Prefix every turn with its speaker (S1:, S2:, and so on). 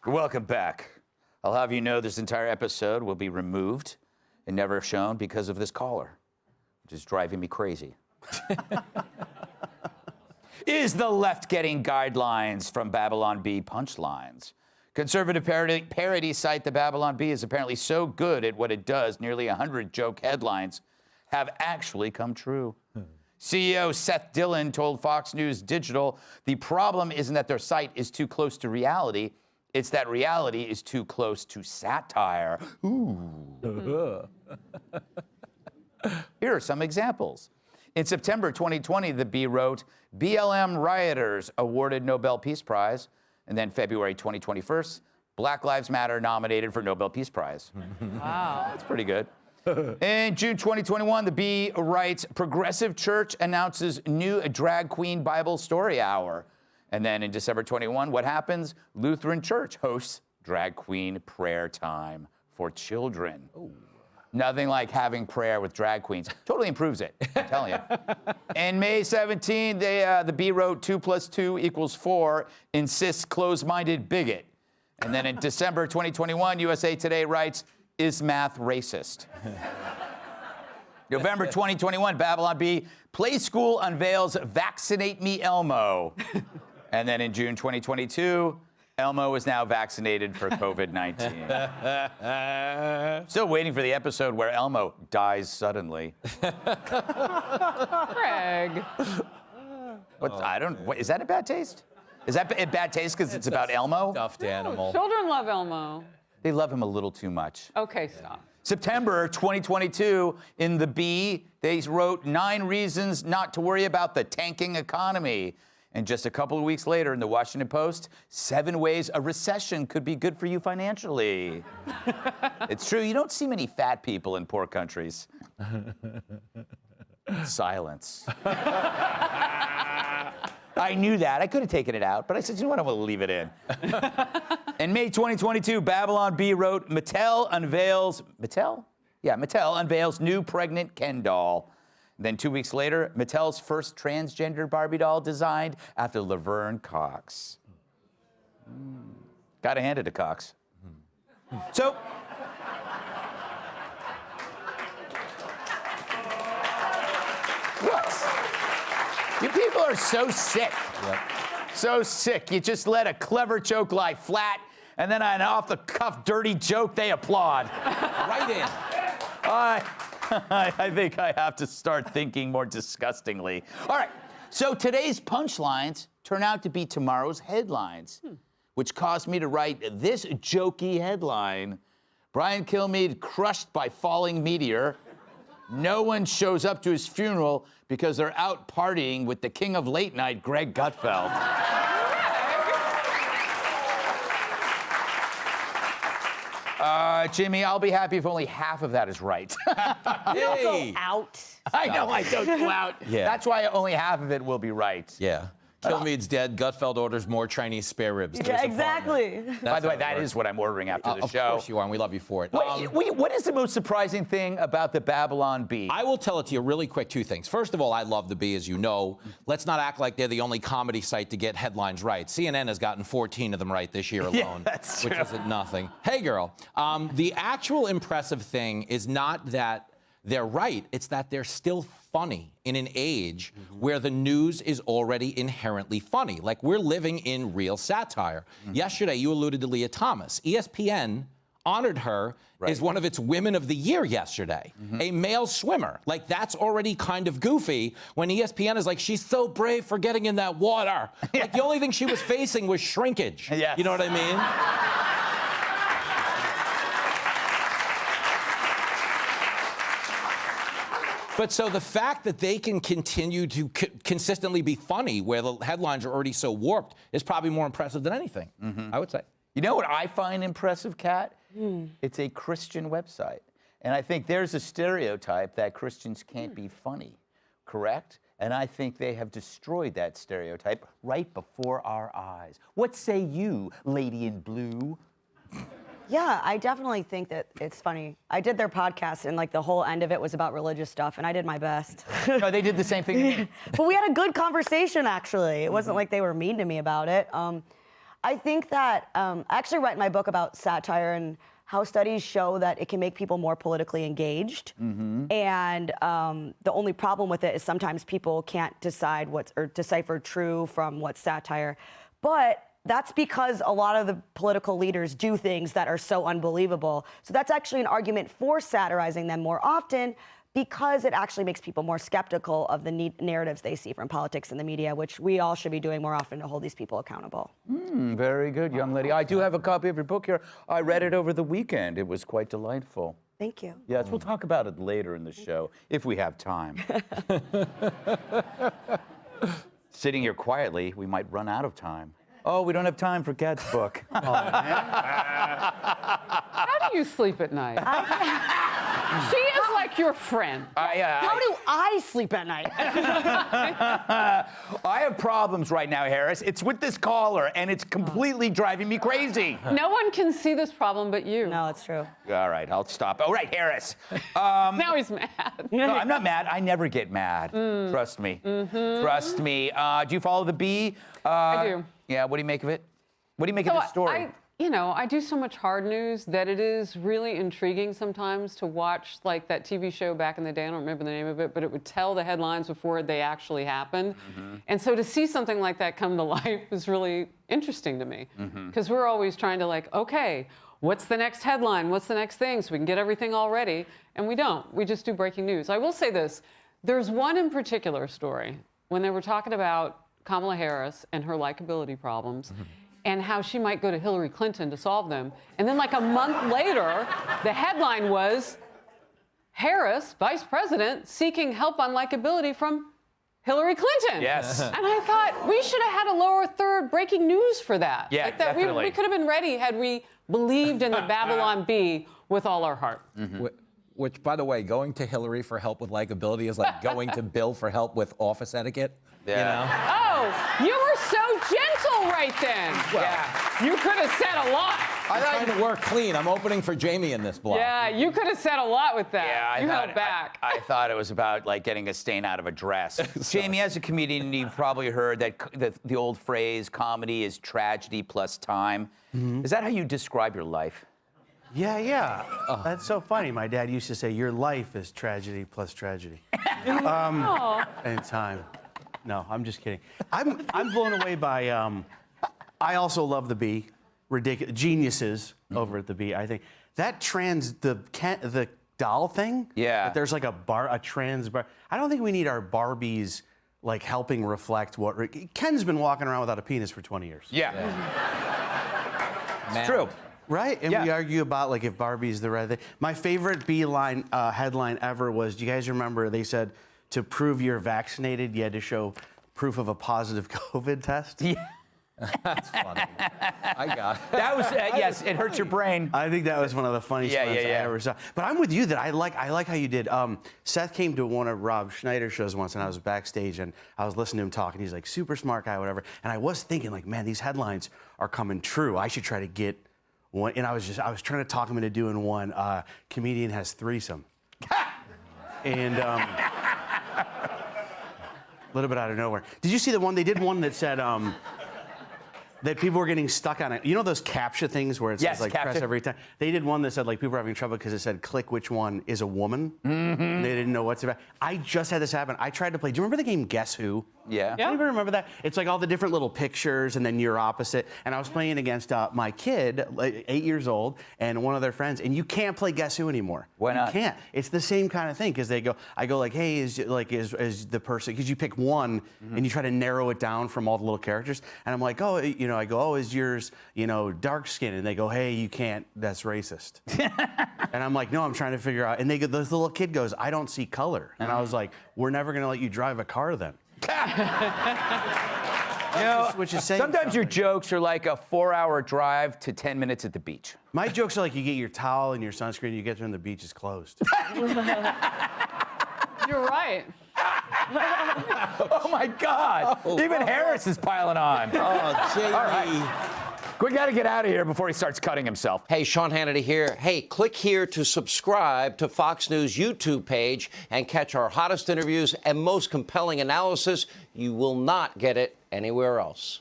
S1: Welcome back. I'll have you know this entire episode will be removed and never shown because of this caller, which is driving me crazy. Is the left getting guidelines from Babylon Bee punchlines? Conservative parody site The Babylon Bee is apparently so good at what it does, nearly 100 joke headlines have actually come true. CEO Seth Dillon told Fox News Digital, the problem isn't that their site is too close to reality, it's that reality is too close to satire. Ooh. Here are some examples. In September 2020, the Bee wrote, BLM rioters awarded Nobel Peace Prize. And then February 2021, Black Lives Matter nominated for Nobel Peace Prize. Wow. That's pretty good. In June 2021, the Bee writes, Progressive Church announces new drag queen Bible story hour. And then in December 21, what happens? Lutheran Church hosts drag queen prayer time for children. Ooh. Nothing like having prayer with drag queens. Totally improves it, I'm telling you. In May 17, the Bee wrote 2 + 2 = 4, insists closed-minded bigot. And then in December 2021, USA Today writes, is math racist? November 2021, Babylon Bee, Play School unveils Vaccinate Me Elmo. And then in June 2022, Elmo is now vaccinated for COVID-19. Still waiting for the episode where Elmo dies suddenly.
S2: Craig.
S1: Is that a bad taste? Is that a bad taste because it's about Elmo?
S3: Stuffed animal.
S2: Children love Elmo.
S1: They love him a little too much.
S2: Okay, stop.
S1: September 2022, in The Bee, they wrote 9 reasons not to worry about the tanking economy. And just a couple of weeks later in the Washington Post, 7 ways a recession could be good for you financially. It's true, you don't see many fat people in poor countries. Silence. I knew that. I could have taken it out, but I said, you know what, I'm gonna leave it in. In May 2022, Babylon Bee wrote, Mattel unveils new pregnant Ken doll. Then 2 weeks later, Mattel's first transgender Barbie doll designed after Laverne Cox. Gotta hand it to Cox. So, what? You people are so sick. Yep. So sick. You just let a clever joke lie flat, and then an off-the-cuff dirty joke, they applaud.
S3: Right in.
S1: I think I have to start thinking more disgustingly. All right, so today's punchlines turn out to be tomorrow's headlines, which caused me to write this jokey headline. Brian Kilmeade crushed by falling meteor. No one shows up to his funeral because they're out partying with the king of late night, Greg Gutfeld. Jimmy, I'll be happy if only half of that is right.
S4: You don't go out.
S1: I know I don't go out.
S3: Yeah.
S1: That's why only half of it will be right.
S3: Yeah. Kilmeade's dead. Gutfeld orders more Chinese spare ribs.
S4: Yeah, exactly.
S1: By the way, that is what I'm ordering after the show.
S3: Of course you are, and we love you for it.
S1: What is the most surprising thing about the Babylon Bee?
S3: I will tell it to you really quick, 2 things. First of all, I love the Bee, as you know. Let's not act like they're the only comedy site to get headlines right. CNN has gotten 14 of them right this year alone,
S1: Yeah, that's true.
S3: which isn't nothing. Hey, girl. The actual impressive thing is not that they're right. It's that they're still funny in an age where the news is already inherently funny. Like, we're living in real satire. Yesterday, you alluded to Leah Thomas. ESPN honored her as one of its Women of the Year yesterday. A male swimmer. Like, that's already kind of goofy when ESPN is like, she's so brave for getting in that water. Like, the only thing she was facing was shrinkage.
S1: Yes.
S3: You know what I mean? But so the fact that they can continue to consistently be funny where the headlines are already so warped is probably more impressive than anything, I would say.
S1: You know what I find impressive, Kat? It's a Christian website. And I think there's a stereotype that Christians can't be funny, correct? And I think they have destroyed that stereotype right before our eyes. What say you, lady in blue?
S4: Yeah, I definitely think that it's funny. I did their podcast, and like the whole end of it was about religious stuff, and I did my best.
S1: No, they did the same thing to me.
S4: But we had a good conversation, actually. It wasn't like they were mean to me about it. I think that I actually write my book about satire and how studies show that it can make people more politically engaged. And the only problem with it is sometimes people can't decide or decipher true from what's satire. But that's because a lot of the political leaders do things that are so unbelievable. So that's actually an argument for satirizing them more often, because it actually makes people more skeptical of the narratives they see from politics and the media, which we all should be doing more often to hold these people accountable.
S1: Very good, young lady. I do have a copy of your book here. I read it over the weekend. It was quite delightful.
S4: Thank you.
S1: Yes, we'll talk about it later in the show, if we have time. Sitting here quietly, we might run out of time. Oh, we don't have time for Kat's book.
S2: How do you sleep at night? She is like your friend.
S4: How do I sleep at night?
S1: I have problems right now, Harris. It's with this caller, and it's completely driving me crazy.
S2: No one can see this problem but you.
S4: No, it's true.
S1: All right, I'll stop. All right, Harris.
S2: Now he's mad.
S1: No, I'm not mad. I never get mad. Trust me. Trust me. Do you follow the Bee?
S2: I do.
S1: Yeah, what do you make of it? What do you make of this story?
S2: I do so much hard news that it is really intriguing sometimes to watch, like that TV show back in the day. I don't remember the name of it, but it would tell the headlines before they actually happened. And so to see something like that come to life is really interesting to me, because we're always trying to okay, what's the next headline? What's the next thing? So we can get everything all ready. And we don't. We just do breaking news. I will say this. There's one in particular story when they were talking about Kamala Harris and her likability problems. And how she might go to Hillary Clinton to solve them. And then a month later, the headline was, Harris, vice president, seeking help on likability from Hillary Clinton.
S1: Yes.
S2: And I thought, we should have had a lower third breaking news for that.
S1: Yeah, definitely.
S2: We could have been ready had we believed in the Babylon Bee with all our heart.
S3: Which, by the way, going to Hillary for help with likability is like going to Bill for help with office etiquette.
S1: Yeah.
S2: Oh, you were so gentle right then.
S1: Yeah.
S2: You could have said a lot.
S3: I'm trying to work clean. I'm opening for Jamie in this block.
S2: Yeah, you could have said a lot with that.
S1: Yeah,
S2: you held back.
S1: I thought it was about getting a stain out of a dress. Jamie, as a comedian, you've probably heard that the old phrase, comedy is tragedy plus time. Is that how you describe your life?
S5: Yeah. That's so funny. My dad used to say, your life is tragedy plus tragedy. And time. No, I'm just kidding. I'm blown away by, I also love the Bee. Ridiculous. Geniuses over at the Bee, I think. That the doll thing?
S1: Yeah.
S5: That there's a trans bar. I don't think we need our Barbies helping reflect what, Ken's been walking around without a penis for 20 years.
S1: Yeah. It's true.
S5: Right? And we argue about if Barbie's the right thing. My favorite Bee headline ever was, do you guys remember they said to prove you're vaccinated, you had to show proof of a positive COVID test?
S1: Yeah.
S3: That's funny. I got it.
S1: That was, yes, it hurts your brain.
S5: I think that was one of the funniest ones I ever saw. But I'm with you that I like how you did. Seth came to one of Rob Schneider's shows once, and I was backstage, and I was listening to him talk, and he's super smart guy, whatever. And I was thinking, man, these headlines are coming true. I should try to get one. And I was trying to talk him into doing one. Comedian has threesome. And a little bit out of nowhere. Did you see the one? They did one that said that people were getting stuck on it. You know those CAPTCHA things where it says press every time? They did one that said people were having trouble because it said click which one is a woman. And they didn't know what's about. I just had this happen. I tried to play. Do you remember the game Guess Who?
S1: Yeah.
S5: Anybody remember that? It's all the different little pictures and then you're opposite. And I was playing against my kid, 8 years old, and one of their friends. And you can't play Guess Who anymore.
S1: Why not?
S5: You can't. It's the same kind of thing because I go hey, is the person, because you pick one and you try to narrow it down from all the little characters. And I'm like, I go, oh, is yours, dark skin? And they go, hey, you can't, that's racist. And I'm like, no, I'm trying to figure out. And this little kid goes, I don't see color. And I was like, we're never going to let you drive a car then. Which is saying
S1: sometimes your jokes are like a 4-hour drive to 10 minutes at the beach.
S5: My jokes are you get your towel and your sunscreen, you get there and the beach is closed.
S2: You're right.
S1: Oh my God! Even Harris is piling on.
S3: Oh, Jamie.
S1: All right. We got to get out of here before he starts cutting himself.
S6: Hey, Sean Hannity here. Hey, click here to subscribe to Fox News YouTube page and catch our hottest interviews and most compelling analysis. You will not get it anywhere else.